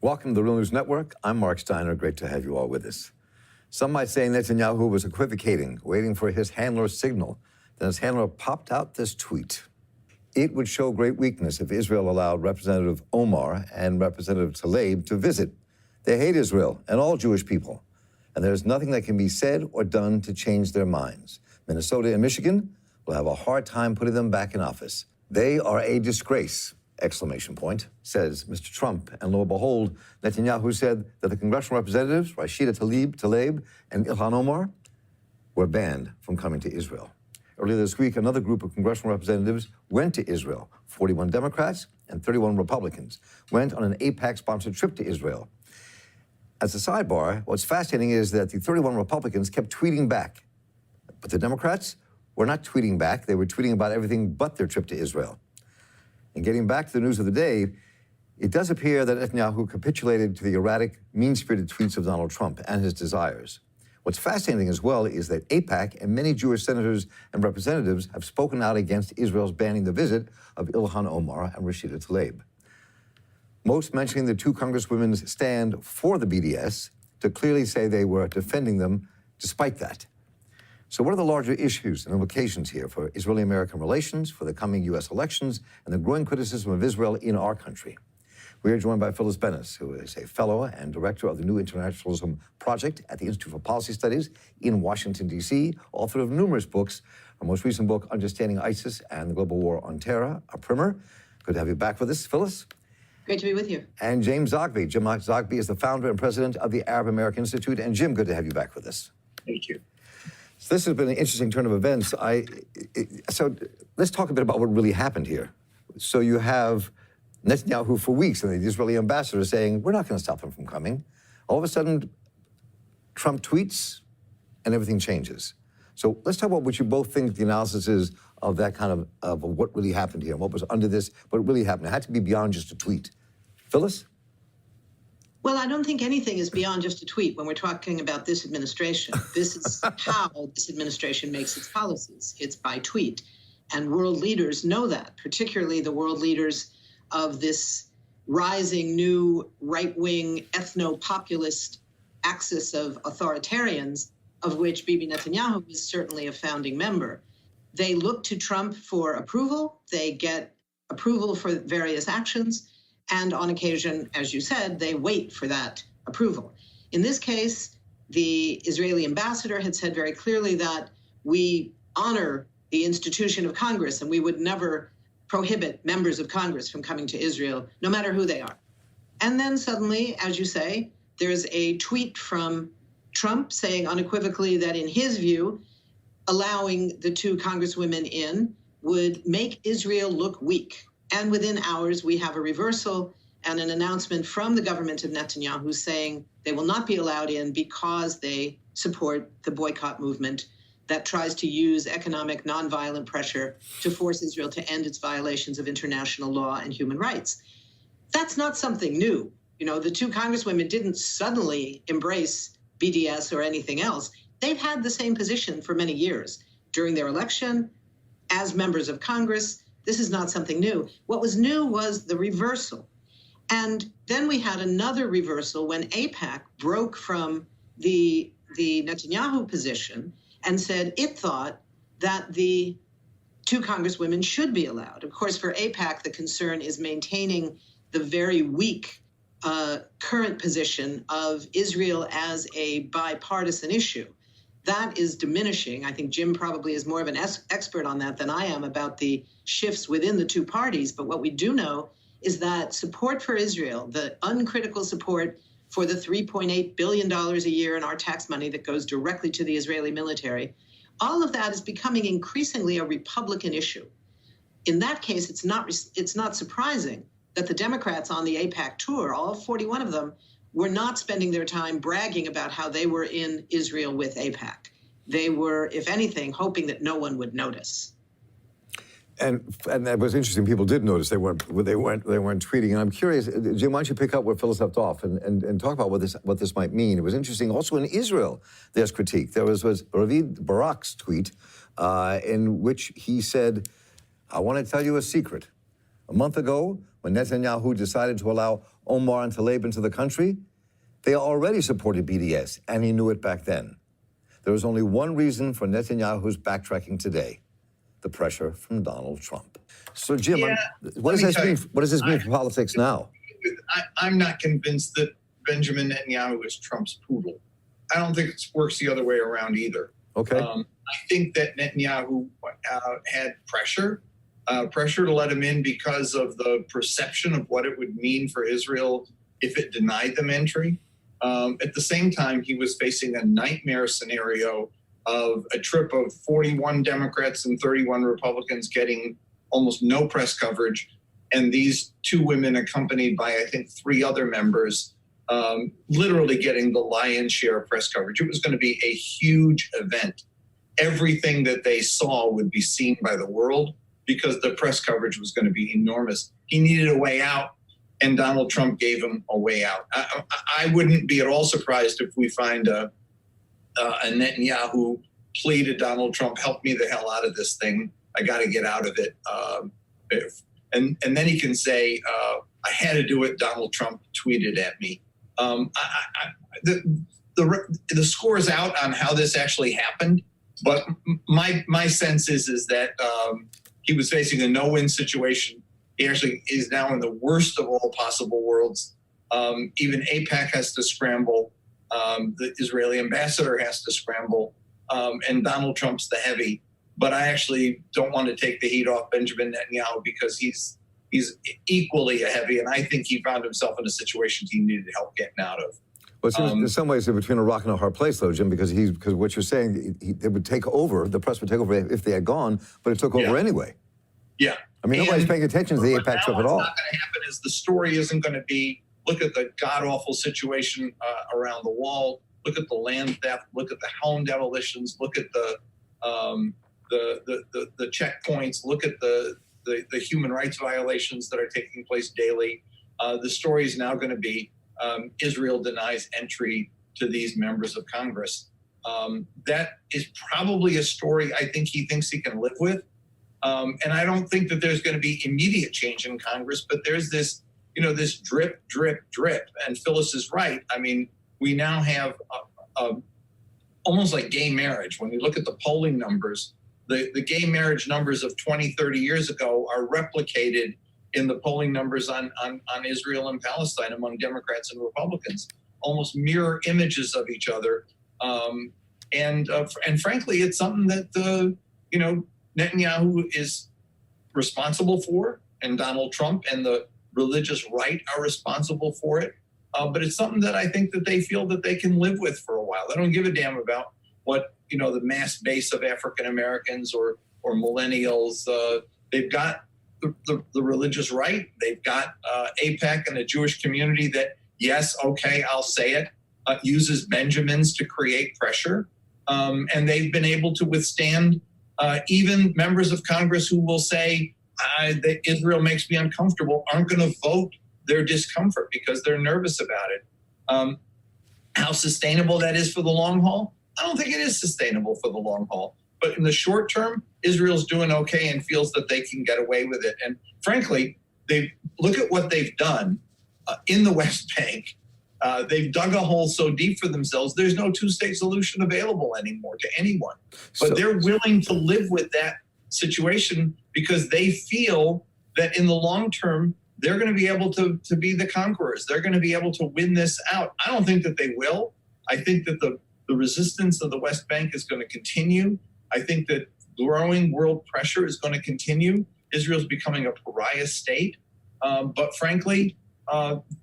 Welcome to the Real News Network. I'm Mark Steiner. Great to have you all with us. Some might say Netanyahu was equivocating, waiting for his handler's signal. Then his handler popped out this tweet. It would show great weakness if Israel allowed Representative Omar and Representative Tlaib to visit. They hate Israel and all Jewish people, and there's nothing that can be said or done to change their minds. Minnesota and Michigan will have a hard time putting them back in office. They are a disgrace, exclamation point, says Mr. Trump. And lo and behold, Netanyahu said that the congressional representatives, Rashida Tlaib and Ilhan Omar, were banned from coming to Israel. Earlier this week, another group of congressional representatives went to Israel. 41 Democrats and 31 Republicans went on an AIPAC-sponsored trip to Israel. As a sidebar, what's fascinating is that the 31 Republicans kept tweeting back. But the Democrats were not tweeting back. They were tweeting about everything but their trip to Israel. And getting back to the news of the day, it does appear that Netanyahu capitulated to the erratic, mean-spirited tweets of Donald Trump and his desires. What's fascinating as well is that AIPAC and many Jewish senators and representatives have spoken out against Israel's banning the visit of Ilhan Omar and Rashida Tlaib. Most mentioning the two congresswomen's stand for the BDS to clearly say they were defending them despite that. So what are the larger issues and implications here for Israeli-American relations, for the coming U.S. elections, and the growing criticism of Israel in our country? We are joined by Phyllis Bennis, who is a fellow and director of the New Internationalism Project at the Institute for Policy Studies in Washington, D.C., author of numerous books. Our most recent book, Understanding ISIS and the Global War on Terror, a primer. Good to have you back with us, Phyllis. Great to be with you. And James Zogby. Jim Zogby is the founder and president of the Arab American Institute. And Jim, good to have you back with us. Thank you. So this has been an interesting turn of events. So let's talk a bit about what really happened here. So you have Netanyahu for weeks and the Israeli ambassador saying, we're not going to stop them from coming. All of a sudden, Trump tweets and everything changes. So let's talk about what you both think the analysis is of that kind of what really happened here, and what was under this, what really happened. It had to be beyond just a tweet. Phyllis? Well, I don't think anything is beyond just a tweet when we're talking about this administration. This is how this administration makes its policies. It's by tweet. And world leaders know that, particularly the world leaders of this rising new right-wing ethno-populist axis of authoritarians, of which Bibi Netanyahu is certainly a founding member. They look to Trump for approval. They get approval for various actions. And on occasion, as you said, they wait for that approval. In this case, the Israeli ambassador had said very clearly that we honor the institution of Congress and we would never prohibit members of Congress from coming to Israel, no matter who they are. And then suddenly, as you say, there's a tweet from Trump saying unequivocally that in his view, allowing the two congresswomen in would make Israel look weak. And within hours, we have a reversal and an announcement from the government of Netanyahu saying they will not be allowed in because they support the boycott movement that tries to use economic nonviolent pressure to force Israel to end its violations of international law and human rights. That's not something new. You know, the two congresswomen didn't suddenly embrace BDS or anything else. They've had the same position for many years. During their election, as members of Congress, this is not something new. What was new was the reversal. And then we had another reversal when AIPAC broke from the Netanyahu position and said it thought that the two congresswomen should be allowed. Of course, for AIPAC, the concern is maintaining the very weak current position of Israel as a bipartisan issue. That is diminishing. I think Jim probably is more of an expert on that than I am about the shifts within the two parties. But what we do know is that support for Israel, the uncritical support for the $3.8 billion a year in our tax money that goes directly to the Israeli military, all of that is becoming increasingly a Republican issue. In that case, it's not surprising that the Democrats on the AIPAC tour, all 41 of them, were not spending their time bragging about how they were in Israel with AIPAC. They were, if anything, hoping that no one would notice. And that was interesting. People did notice they weren't tweeting. And I'm curious, Jim, why don't you pick up where Phyllis left off and talk about what this might mean? It was interesting. Also in Israel, there's critique. There was Ravid Barak's tweet in which he said, "I want to tell you a secret. A month ago, when Netanyahu decided to allow Omar and Tlaib into the country, they already supported BDS, and he knew it back then. There was only one reason for Netanyahu's backtracking today: the pressure from Donald Trump. So, Jim, what does this mean for politics now? I'm not convinced that Benjamin Netanyahu is Trump's poodle. I don't think it works the other way around either. Okay. I think that Netanyahu had pressure to let him in because of the perception of what it would mean for Israel if it denied them entry. At the same time, he was facing a nightmare scenario of a trip of 41 Democrats and 31 Republicans getting almost no press coverage, and these two women accompanied by, I think, 3 other members literally getting the lion's share of press coverage. It was going to be a huge event. Everything that they saw would be seen by the world because the press coverage was going to be enormous. He needed a way out, and Donald Trump gave him a way out. I wouldn't be at all surprised if we find a Netanyahu plea to Donald Trump: help me the hell out of this thing. I got to get out of it. And then he can say, I had to do it. Donald Trump tweeted at me. The score is out on how this actually happened, but my sense is that he was facing a no-win situation. He actually is now in the worst of all possible worlds. Even AIPAC has to scramble. The Israeli ambassador has to scramble, and Donald Trump's the heavy. But I actually don't want to take the heat off Benjamin Netanyahu because he's equally a heavy, and I think he found himself in a situation he needed help getting out of. Well, it seems in some ways they're between a rock and a hard place, though, Jim, because what you're saying, they would take over, the press would take over if they had gone, but it took over anyway. Yeah. I mean, nobody's paying attention to the AIPAC stuff at all. What's not going to happen is the story isn't going to be, look at the god-awful situation around the wall, look at the land theft, look at the home demolitions, look at the checkpoints, look at the human rights violations that are taking place daily. The story is now going to be Israel denies entry to these members of Congress. That is probably a story I think he thinks he can live with. And I don't think that there's going to be immediate change in Congress, but there's this, this drip, drip, drip. And Phyllis is right. I mean, we now have almost like gay marriage. When you look at the polling numbers, the gay marriage numbers of 20, 30 years ago are replicated in the polling numbers on Israel and Palestine among Democrats and Republicans, almost mirror images of each other. And frankly, it's something that, Netanyahu is responsible for, and Donald Trump and the religious right are responsible for it. But it's something that I think that they feel that they can live with for a while. They don't give a damn about what, the mass base of African Americans or millennials. They've got the religious right. They've got AIPAC and the Jewish community that, yes, okay, I'll say it, uses Benjamins to create pressure. And they've been able to withstand even members of Congress who will say that Israel makes me uncomfortable, aren't going to vote their discomfort because they're nervous about it. How sustainable that is for the long haul? I don't think it is sustainable for the long haul. But in the short term, Israel's doing okay and feels that they can get away with it. And frankly, look at what they've done in the West Bank. They've dug a hole so deep for themselves, there's no two-state solution available anymore to anyone. But they're willing to live with that situation because they feel that in the long term, they're going to be able to be the conquerors. They're going to be able to win this out. I don't think that they will. I think that the resistance of the West Bank is going to continue. I think that growing world pressure is going to continue. Israel's becoming a pariah state. But frankly,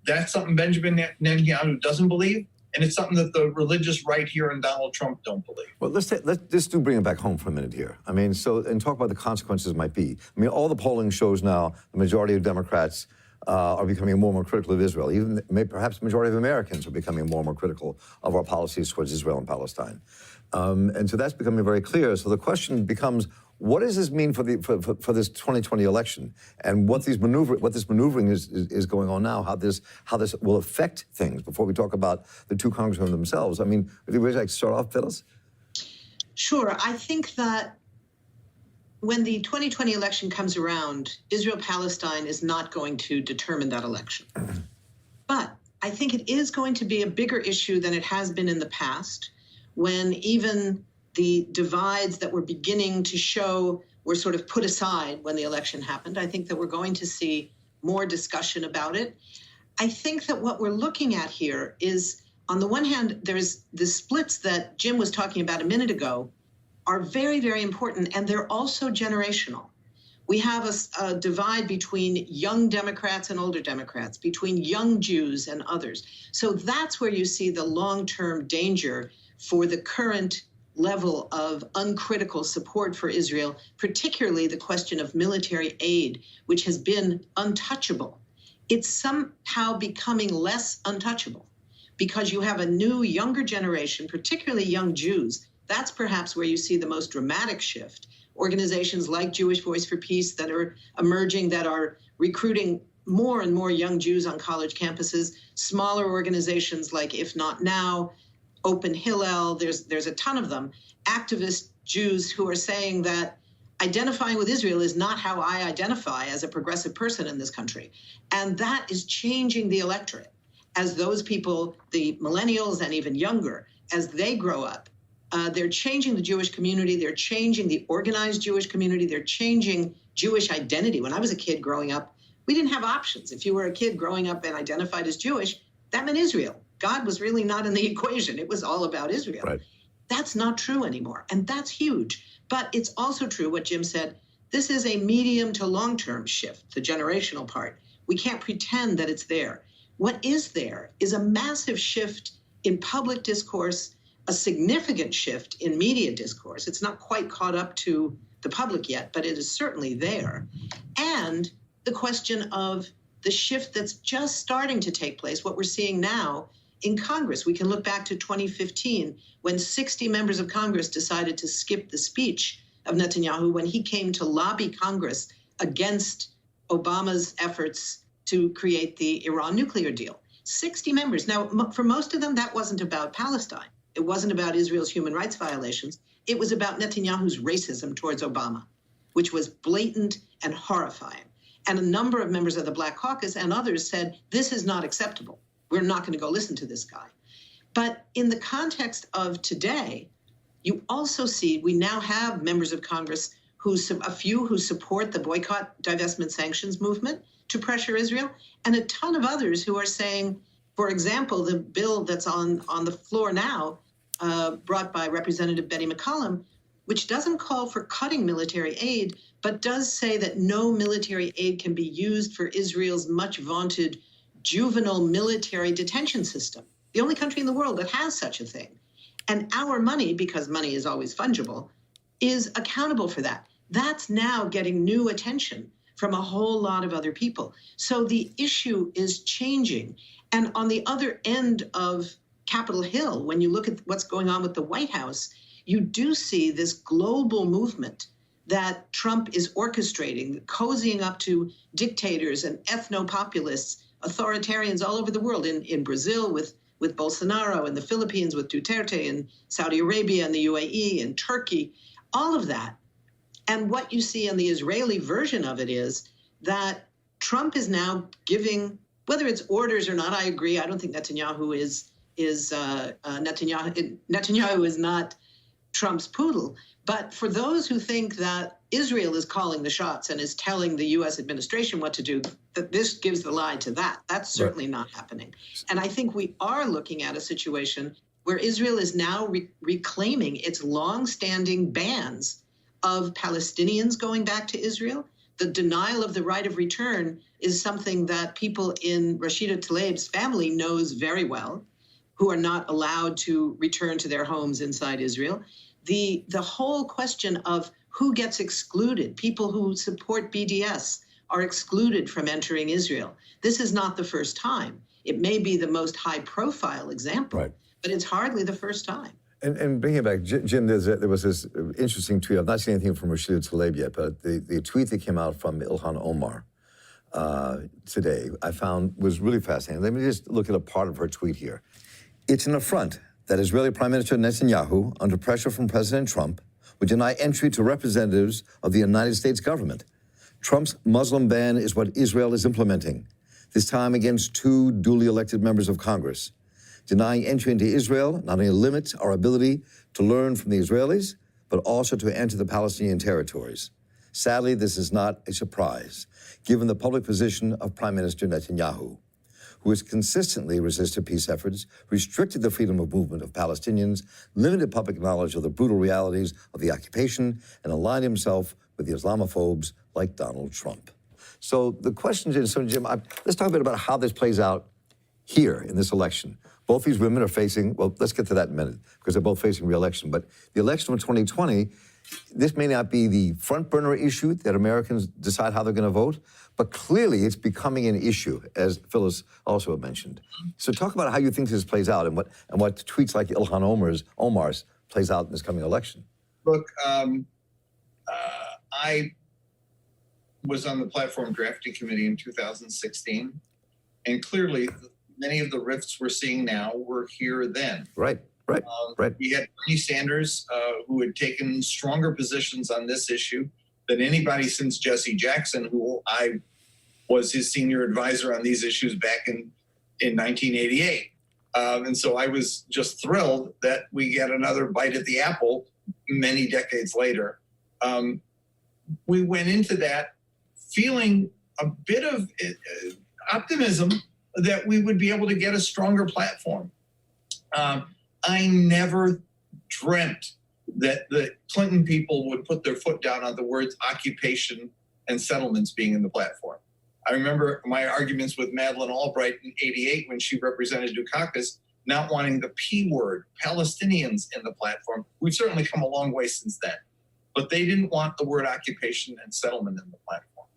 that's something Benjamin Netanyahu doesn't believe, and it's something that the religious right here and Donald Trump don't believe. Well, let's just bring it back home for a minute here. I mean, and talk about the consequences might be. I mean, all the polling shows now the majority of Democrats are becoming more and more critical of Israel. Even perhaps the majority of Americans are becoming more and more critical of our policies towards Israel and Palestine. And so that's becoming very clear. So the question becomes, what does this mean for this 2020 election, and what this maneuvering is going on now? How this will affect things? Before we talk about the two congressmen themselves, I mean, would you like to start off, Phyllis? Sure. I think that when the 2020 election comes around, Israel-Palestine is not going to determine that election. But I think it is going to be a bigger issue than it has been in the past, when even the divides that were beginning to show were sort of put aside when the election happened. I think that we're going to see more discussion about it. I think that what we're looking at here is, on the one hand, there's the splits that Jim was talking about a minute ago are very, very important, and they're also generational. We have a divide between young Democrats and older Democrats, between young Jews and others. So that's where you see the long-term danger for the current level of uncritical support for Israel, particularly the question of military aid, which has been untouchable. It's somehow becoming less untouchable because you have a new, younger generation, particularly young Jews. That's perhaps where you see the most dramatic shift. Organizations like Jewish Voice for Peace that are emerging, that are recruiting more and more young Jews on college campuses, smaller organizations like If Not Now, Open Hillel, there's a ton of them, activist Jews who are saying that identifying with Israel is not how I identify as a progressive person in this country. And that is changing the electorate as those people, the millennials and even younger, as they grow up. They're changing the Jewish community. They're changing the organized Jewish community. They're changing Jewish identity. When I was a kid growing up, we didn't have options. If you were a kid growing up and identified as Jewish, that meant Israel. God was really not in the equation. It was all about Israel. Right. That's not true anymore. And that's huge. But it's also true what Jim said. This is a medium to long-term shift, the generational part. We can't pretend that it's there. What is there is a massive shift in public discourse, a significant shift in media discourse. It's not quite caught up to the public yet, but it is certainly there. And the question of the shift that's just starting to take place, what we're seeing now in Congress. We can look back to 2015 when 60 members of Congress decided to skip the speech of Netanyahu when he came to lobby Congress against Obama's efforts to create the Iran nuclear deal. 60 members. Now, for most of them, that wasn't about Palestine. It wasn't about Israel's human rights violations. It was about Netanyahu's racism towards Obama, which was blatant and horrifying. And a number of members of the Black Caucus and others said, this is not acceptable. We're not going to go listen to this guy. But in the context of today, you also see we now have members of Congress, a few who support the boycott, divestment, sanctions movement to pressure Israel, and a ton of others who are saying, for example, the bill that's on the floor now, brought by Representative Betty McCollum, which doesn't call for cutting military aid, but does say that no military aid can be used for Israel's much vaunted juvenile military detention system, the only country in the world that has such a thing. And our money, because money is always fungible, is accountable for that. That's now getting new attention from a whole lot of other people. So the issue is changing. And on the other end of Capitol Hill, when you look at what's going on with the White House, you do see this global movement that Trump is orchestrating, cozying up to dictators and ethno-populists, authoritarians all over the world, in Brazil with Bolsonaro, in the Philippines with Duterte, in Saudi Arabia and the UAE and Turkey, all of that. And what you see in the Israeli version of it is that Trump is now giving, whether it's orders or not, I agree. I don't think Netanyahu is Netanyahu is not Trump's poodle. But for those who think that Israel is calling the shots and is telling the U.S. administration what to do, that this gives the lie to that. That's certainly not happening. And I think we are looking at a situation where Israel is now reclaiming its long-standing bans of Palestinians going back to Israel. The denial of the right of return is something that people in Rashida Tlaib's family knows very well, who are not allowed to return to their homes inside Israel. The whole question of who gets excluded, people who support BDS are excluded from entering Israel. This is not the first time. It may be the most high-profile example, but it's hardly the first time. And bringing it back, Jim, there was this interesting tweet. I've not seen anything from Rashida Tlaib yet, but the tweet that came out from Ilhan Omar today, I found was really fascinating. Let me just look at a part of her tweet here. It's an affront that Israeli Prime Minister Netanyahu, under pressure from President Trump, would deny entry to representatives of the United States government. Trump's Muslim ban is what Israel is implementing, this time against 2 duly elected members of Congress. Denying entry into Israel not only limits our ability to learn from the Israelis, but also to enter the Palestinian territories. Sadly, this is not a surprise, given the public position of Prime Minister Netanyahu, who has consistently resisted peace efforts, restricted the freedom of movement of Palestinians, limited public knowledge of the brutal realities of the occupation, and aligned himself with the Islamophobes like Donald Trump. So the question is, Jim, let's talk a bit about how this plays out here in this election. Both these women are facing, well, let's get to that in a minute, because they're both facing re-election. But the election of 2020, this may not be the front burner issue that Americans decide how they're going to vote, but clearly it's becoming an issue, as Phyllis also mentioned. So talk about how you think this plays out and what tweets like Ilhan Omar's plays out in this coming election. Look, I was on the platform drafting committee in 2016, and clearly many of the rifts we're seeing now were here then. Right. We had Bernie Sanders, who had taken stronger positions on this issue than anybody since Jesse Jackson, who I was his senior advisor on these issues back in 1988. And so I was just thrilled that we get another bite at the apple many decades later. We went into that feeling a bit of optimism that we would be able to get a stronger platform. I never dreamt that the Clinton people would put their foot down on the words occupation and settlements being in the platform. I remember my arguments with Madeleine Albright in '88 when she represented Dukakis, not wanting the P word, Palestinians, in the platform. We've certainly come a long way since then. But they didn't want the word occupation and settlement in the platform.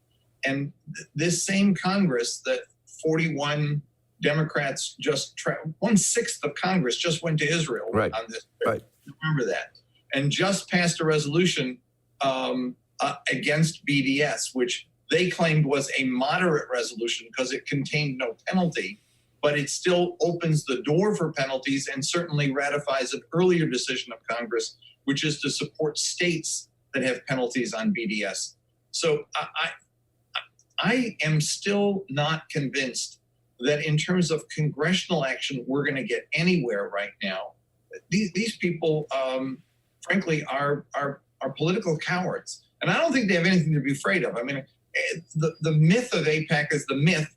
And this same Congress that 41 Democrats just 1/6 of Congress just went to Israel on this trip. Right. Remember that. And just passed a resolution against BDS, which they claimed was a moderate resolution because it contained no penalty, but it still opens the door for penalties and certainly ratifies an earlier decision of Congress, which is to support states that have penalties on BDS. So I am still not convinced that in terms of congressional action, we're going to get anywhere right now. These people, frankly, are political cowards. And I don't think they have anything to be afraid of. I mean, the myth of AIPAC is the myth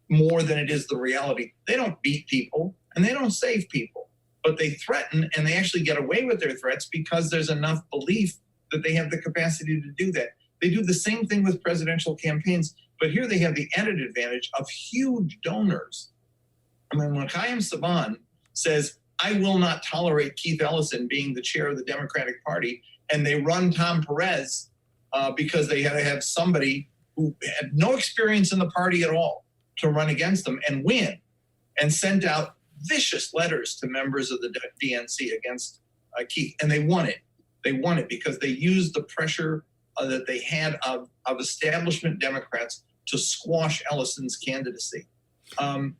more than it is the reality. They don't beat people and they don't save people, but they threaten, and they actually get away with their threats because there's enough belief that they have the capacity to do that. They do the same thing with presidential campaigns, but here they have the added advantage of huge donors. I mean, when Chaim Saban says, I will not tolerate Keith Ellison being the chair of the Democratic Party, and they run Tom Perez because they had to have somebody who had no experience in the party at all to run against them and win, and sent out vicious letters to members of the DNC against Keith, and they won it. They won it because they used the pressure that they had of establishment Democrats to squash Ellison's candidacy. I'm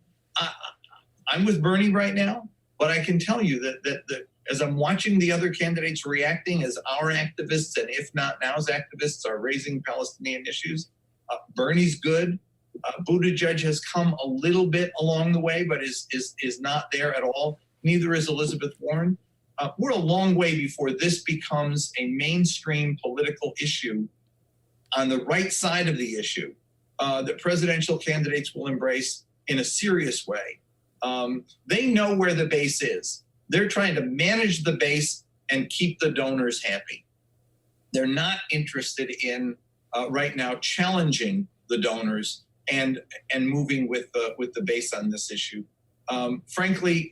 with Bernie right now, but I can tell you that as I'm watching the other candidates reacting as our activists, and if not now's activists, are raising Palestinian issues, Bernie's good. Buttigieg has come a little bit along the way, but is not there at all. Neither is Elizabeth Warren. We're a long way before this becomes a mainstream political issue on the right side of the issue that presidential candidates will embrace in a serious way. They know where the base is. They're trying to manage the base and keep the donors happy. They're not interested in right now challenging the donors and moving with the base on this issue. Frankly,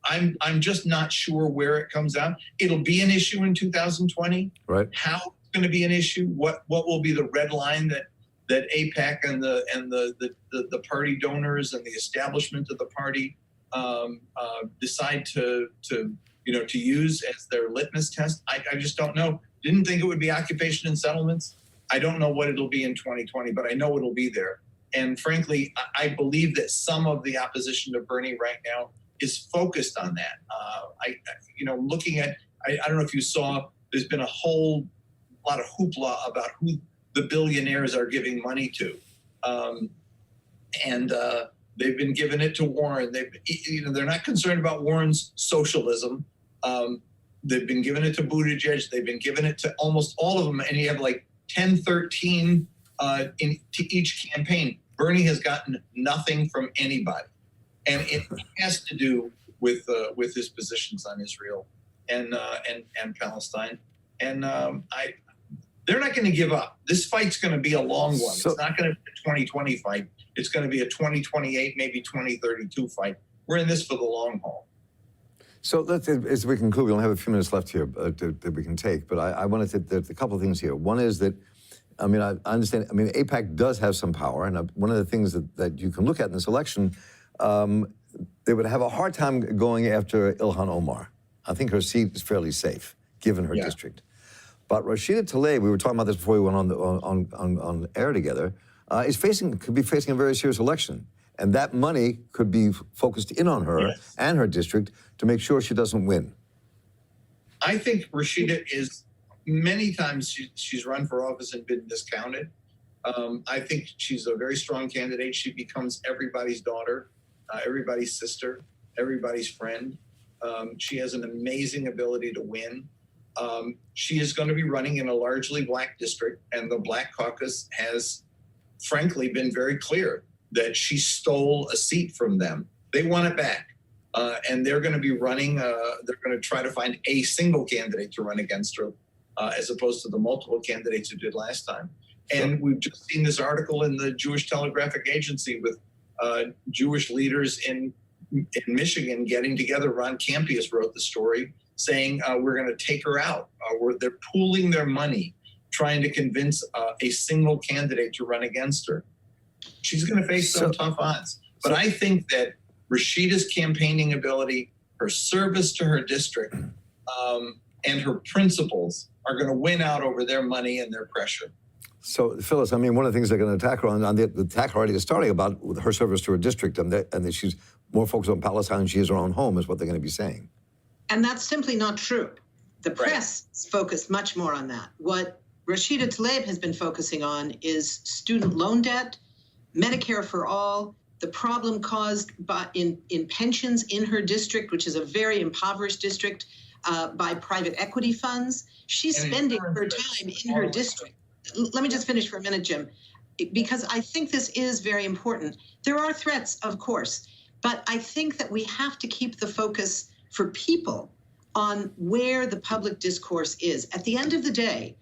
I'm just not sure where it comes out. It'll be an issue in 2020. Right. How it's going to be an issue? What will be the red line that AIPAC and the party donors and the establishment of the party decide to use as their litmus test? I just don't know. Didn't think it would be occupation and settlements. I don't know what it'll be in 2020, but I know it'll be there. And frankly, I believe that some of the opposition to Bernie right now is focused on that. Looking at, I don't know if you saw there's been a whole lot of hoopla about who the billionaires are giving money to. They've been giving it to Warren. They're not concerned about Warren's socialism. They've been giving it to Buttigieg. They've been giving it to almost all of them. And you have like 10, 13 to each campaign. Bernie has gotten nothing from anybody. And it has to do with his positions on Israel and Palestine. And they're not going to give up. This fight's going to be a long one. It's not going to be a 2020 fight. It's going to be a 2028, maybe 2032 fight. We're in this for the long haul. So as we conclude, we only have a few minutes left here that we can take, but I wanted to, there's a couple of things here. One is that, I understand, AIPAC does have some power, and one of the things that you can look at in this election, they would have a hard time going after Ilhan Omar. I think her seat is fairly safe, given her district. But Rashida Tlaib, we were talking about this before we went on air together, could be facing a very serious election. And that money could be focused in on her and her district to make sure she doesn't win. I think Rashida is, many times she's run for office and been discounted. I think she's a very strong candidate. She becomes everybody's daughter, everybody's sister, everybody's friend. She has an amazing ability to win. She is going to be running in a largely black district, and the Black Caucus has, frankly, been very clear that she stole a seat from them. They want it back. And they're going to be running, they're going to try to find a single candidate to run against her, as opposed to the multiple candidates who did last time. And we've just seen this article in the Jewish Telegraphic Agency with Jewish leaders in Michigan getting together. Ron Campius wrote the story saying, we're going to take her out. They're pooling their money, trying to convince a single candidate to run against her. She's going to face some tough odds. But I think that Rashida's campaigning ability, her service to her district, and her principles are going to win out over their money and their pressure. So, Phyllis, one of the things they're going to attack her on the attack already is starting about her service to her district, and that she's more focused on Palestine than she is her own home, is what they're going to be saying. And that's simply not true. The press is focused much more on that. What Rashida Tlaib has been focusing on is student loan debt, Medicare for all, the problem caused in pensions in her district, which is a very impoverished district, by private equity funds. She's spending her time in her district. Let me just finish for a minute, Jim, because I think this is very important. There are threats, of course, but I think that we have to keep the focus for people on where the public discourse is. At the end of the day,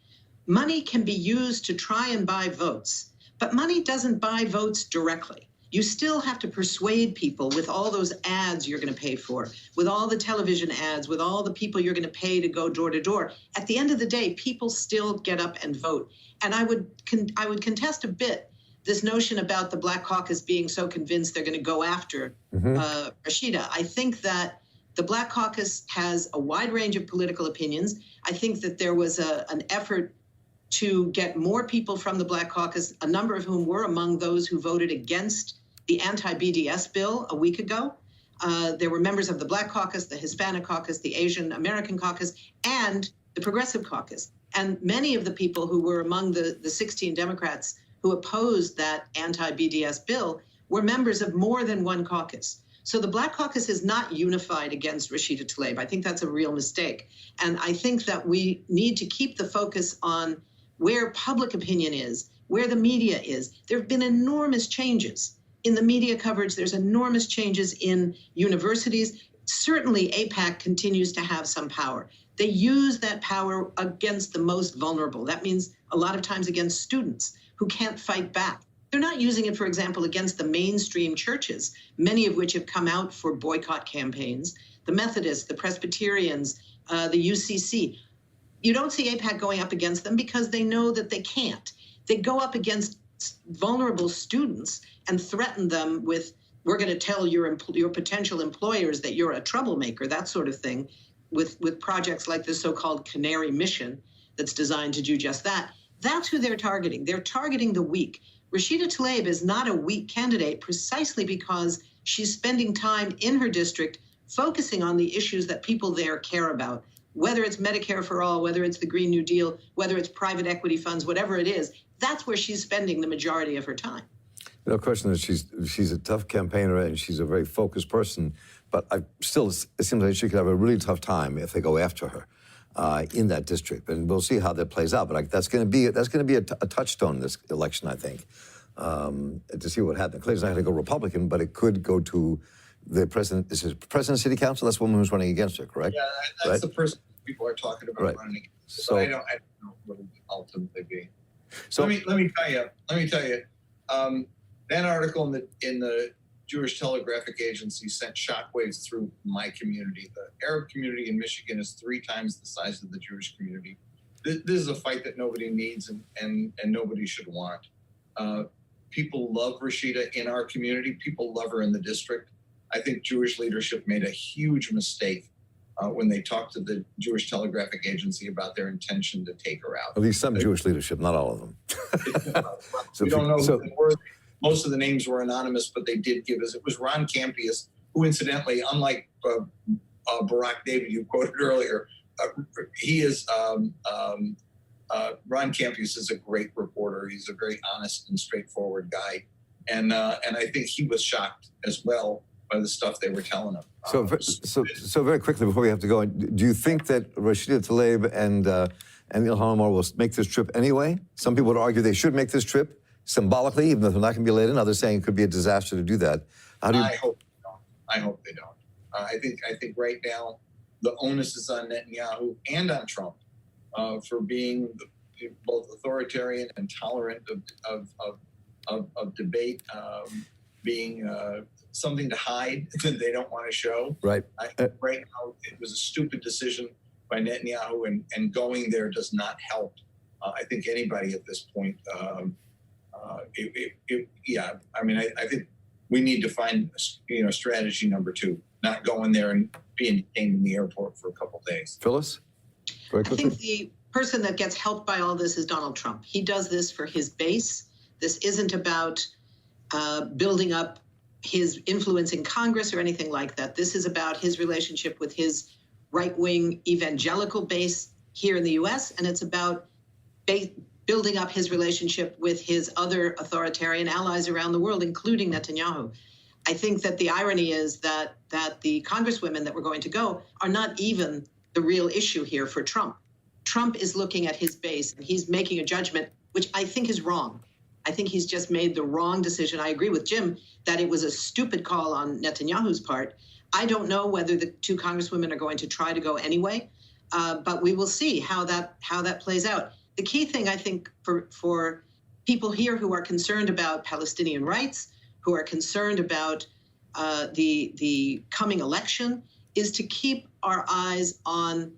money can be used to try and buy votes. But money doesn't buy votes directly. You still have to persuade people with all those ads you're going to pay for, with all the television ads, with all the people you're going to pay to go door to door. At the end of the day, people still get up and vote. And I would contest a bit this notion about the Black Caucus being so convinced they're going to go after Rashida. I think that the Black Caucus has a wide range of political opinions. I think that there was an effort to get more people from the Black Caucus, a number of whom were among those who voted against the anti-BDS bill a week ago. There were members of the Black Caucus, the Hispanic Caucus, the Asian American Caucus, and the Progressive Caucus. And many of the people who were among the 16 Democrats who opposed that anti-BDS bill were members of more than one caucus. So the Black Caucus is not unified against Rashida Tlaib. I think that's a real mistake. And I think that we need to keep the focus on where public opinion is, where the media is. There have been enormous changes in the media coverage. There's enormous changes in universities. Certainly, AIPAC continues to have some power. They use that power against the most vulnerable. That means a lot of times against students who can't fight back. They're not using it, for example, against the mainstream churches, many of which have come out for boycott campaigns, the Methodists, the Presbyterians, the UCC. You don't see AIPAC going up against them because they know that they can't. They go up against vulnerable students and threaten them with, we're going to tell your potential employers that you're a troublemaker, that sort of thing, with projects like the so-called Canary Mission that's designed to do just that. That's who they're targeting. They're targeting the weak. Rashida Tlaib is not a weak candidate precisely because she's spending time in her district focusing on the issues that people there care about. whether it's Medicare for all, whether it's the Green New Deal, whether it's private equity funds, whatever it is, that's where she's spending the majority of her time. No question that she's a tough campaigner and she's a very focused person, but it seems like she could have a really tough time if they go after her in that district, and we'll see how that plays out. But that's going to be a touchstone in this election, I think, to see what happens. Clayton's not going to go Republican, but it could go to the president. Is it president of city council? That's the woman who's running against her, correct? Yeah, that's the person people are talking about running against. So I don't know what it will ultimately be. So let me tell you. That article in the Jewish Telegraphic Agency sent shockwaves through my community. The Arab community in Michigan is 3 times the size of the Jewish community. This is a fight that nobody needs and nobody should want. People love Rashida in our community. People love her in the district. I think Jewish leadership made a huge mistake when they talked to the Jewish Telegraphic Agency about their intention to take her out. At least some Jewish leadership, not all of them. We don't know who they were. Most of the names were anonymous, but they did give us. It was Ron Campius, who incidentally, unlike Barack David, you quoted earlier, he is, Ron Campius is a great reporter. He's a very honest and straightforward guy. And I think he was shocked as well by the stuff they were telling him. So very quickly before we have to go, do you think that Rashida Tlaib and Ilhan Omar will make this trip anyway? Some people would argue they should make this trip symbolically, even though they're not going to be let in. Others saying it could be a disaster to do that. I hope they don't. I hope they don't. I think right now the onus is on Netanyahu and on Trump for being both authoritarian and tolerant of debate, being something to hide that they don't want to show. Right. Right now, it was a stupid decision by Netanyahu, and going there does not help. I think anybody at this point. I think we need to find, strategy number 2, not going there and being detained in the airport for a couple of days. Phyllis? I think the person that gets helped by all this is Donald Trump. He does this for his base. This isn't about building up his influence in Congress or anything like that. This is about his relationship with his right-wing evangelical base here in the U.S., and it's about building up his relationship with his other authoritarian allies around the world, including Netanyahu. I think that the irony is that the congresswomen that were going to go are not even the real issue here for Trump. Trump is looking at his base, and he's making a judgment, which I think is wrong. I think he's just made the wrong decision. I agree with Jim that it was a stupid call on Netanyahu's part. I don't know whether the 2 congresswomen are going to try to go anyway, but we will see how that plays out. The key thing, I think, for people here who are concerned about Palestinian rights, who are concerned about the coming election, is to keep our eyes on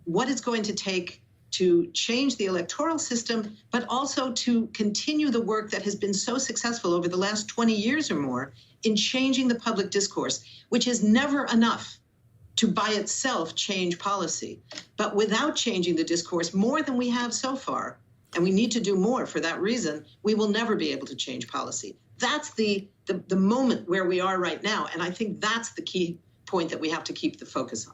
what it's going to take to change the electoral system, but also to continue the work that has been so successful over the last 20 years or more in changing the public discourse, which is never enough to by itself change policy. But without changing the discourse more than we have so far, and we need to do more for that reason, we will never be able to change policy. That's the moment where we are right now, and I think that's the key point that we have to keep the focus on.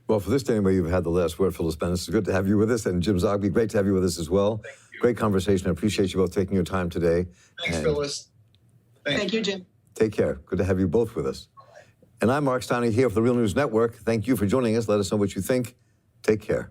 Well, for this day anyway, you've had the last word, Phyllis Bennis. It's good to have you with us, and Jim Zogby, great to have you with us as well. Thank you. Great conversation. I appreciate you both taking your time today. Thanks, Phyllis. Thank you, Jim. Take care. Good to have you both with us. And I'm Mark Steiner here for the Real News Network. Thank you for joining us. Let us know what you think. Take care.